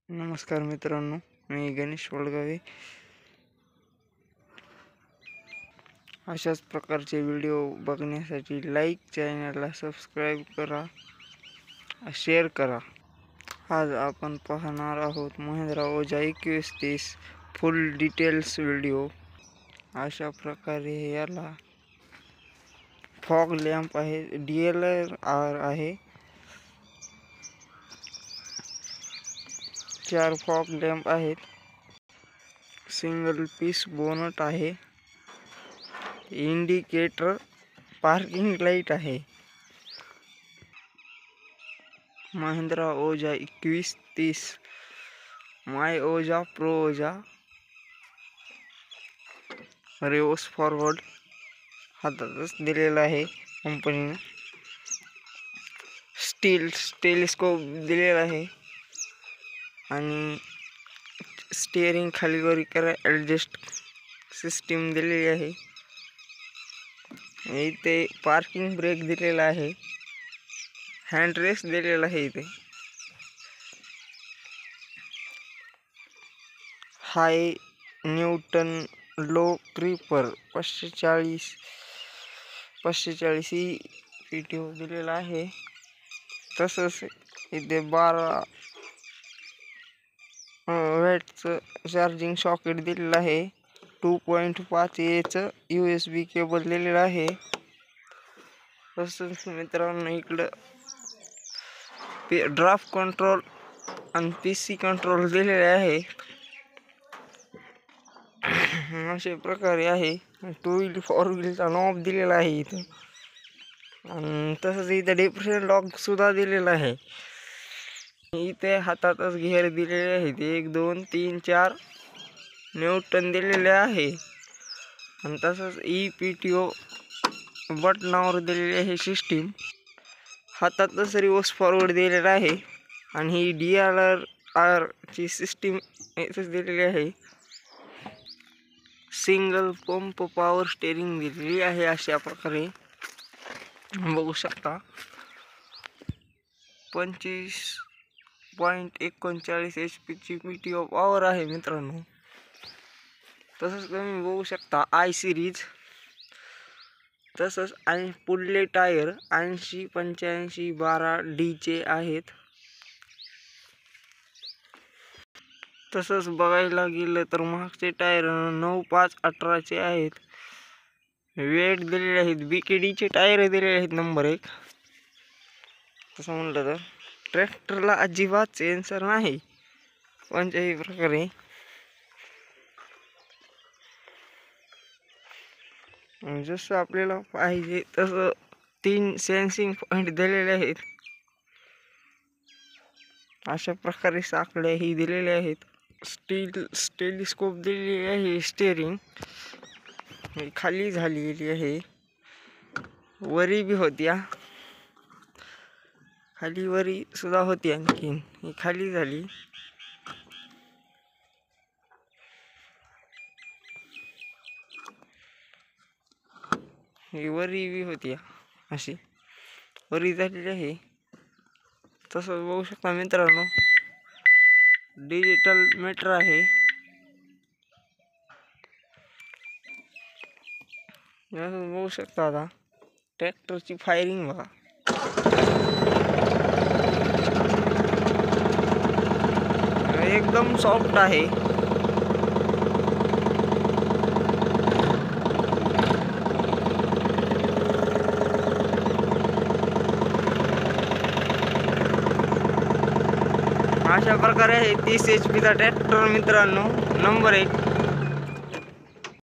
नमस्कार मित्रांनो, मी गणेश वडगावे. अशाच प्रकारचे व्हिडिओ बघण्यासाठी चॅनलला सबस्क्राईब करा, शेअर करा. आज आपण पाहणार आहोत महिंद्रा ओजा 2130 फुल डिटेल्स व्हिडिओ. अशा प्रकारे याला फॉग लॅम्प आहे, DLR आहे, 4 फॉग लॅम्प आहेत, सिंगल पीस बोनट आहे, इंडिकेटर, पार्किंग लाईट आहे. महिंद्रा ओजा 2130 माय ओजा प्रो ओजा रिवर्स फॉरवर्ड हातातच दिलेला आहे कंपनीने. टेलिस्कोप दिलेला आहे आणि स्टीअरिंग खाली वर करा ॲडजस्ट सिस्टीम दिलेली आहे. इथे पार्किंग ब्रेक दिलेला आहे, हँड रेस्ट दिलेला आहे. इथे हाय न्यूटन लो क्रीपर 540 ही PTO दिलेला आहे. तसंच इथे 12 वॅटचं चार्जिंग सॉकेट दिलेलं आहे. 2.5A USB केबल दिलेला आहे. तसंच मित्रांनो इकडं ड्राफ्ट कंट्रोल आणि PC कंट्रोल दिलेले आहे. अशा प्रकारे आहे. 2 व्हील 4 व्हीलचा नॉब दिलेला आहे इथं. आणि तसंच इथं डिप्रेशन लॉक सुद्धा दिलेला आहे. इथे हातातच गिअर दिलेले आहेत, 1 2 3 4 न्यूटन दिलेले आहे. आणि तसंच PTO बटनावर दिलेली आहे सिस्टीम. हातातच रिवर्स फॉरवर्ड दिलेला आहे आणि ही DLR ची सिस्टीम इथेच दिलेली आहे. सिंगल पंप पॉवर स्टेरिंग दिलेली आहे. अशा प्रकारे बघू शकता. 25.39 HP ची PTO पॉवर आहे मित्रांनो. तसंच तुम्ही बघू शकता I सिरीज. तसंच आणि पुढले टायर 80 85 12D चे आहेत. तसंच बघायला गेलं तर मागचे टायर 9 5 18 चे आहेत. वेट दिलेले आहेत, BKD चे टायर दिलेले आहेत नंबर 1. तसं म्हणलं तर ट्रॅक्टरला अजिबात सेन्सर नाही कोणत्याही प्रकारे. जसं आपल्याला पाहिजे तसं 3 सेन्सिंग पॉईंट दिलेले आहेत. अशा प्रकारे साकडे ही दिलेले आहेत. टेलिस्कोप दिलेली आहे. स्टीअरिंग खाली झालेली आहे, वरी बी होत्या, खाली वरी सुद्धा होती. आणखीन ही खाली झाली. ही वरी बी होती, अशी वरी झालेली आहे. तसंच बघू शकता मित्रांनो डिजिटल मीटर आहे. बघू शकता आता ट्रॅक्टरची फायरिंग बघा. एकदम सॉफ्ट आहे. अशा प्रकारे 30 HP चा ट्रॅक्टर मित्रांनो, नंबर 1.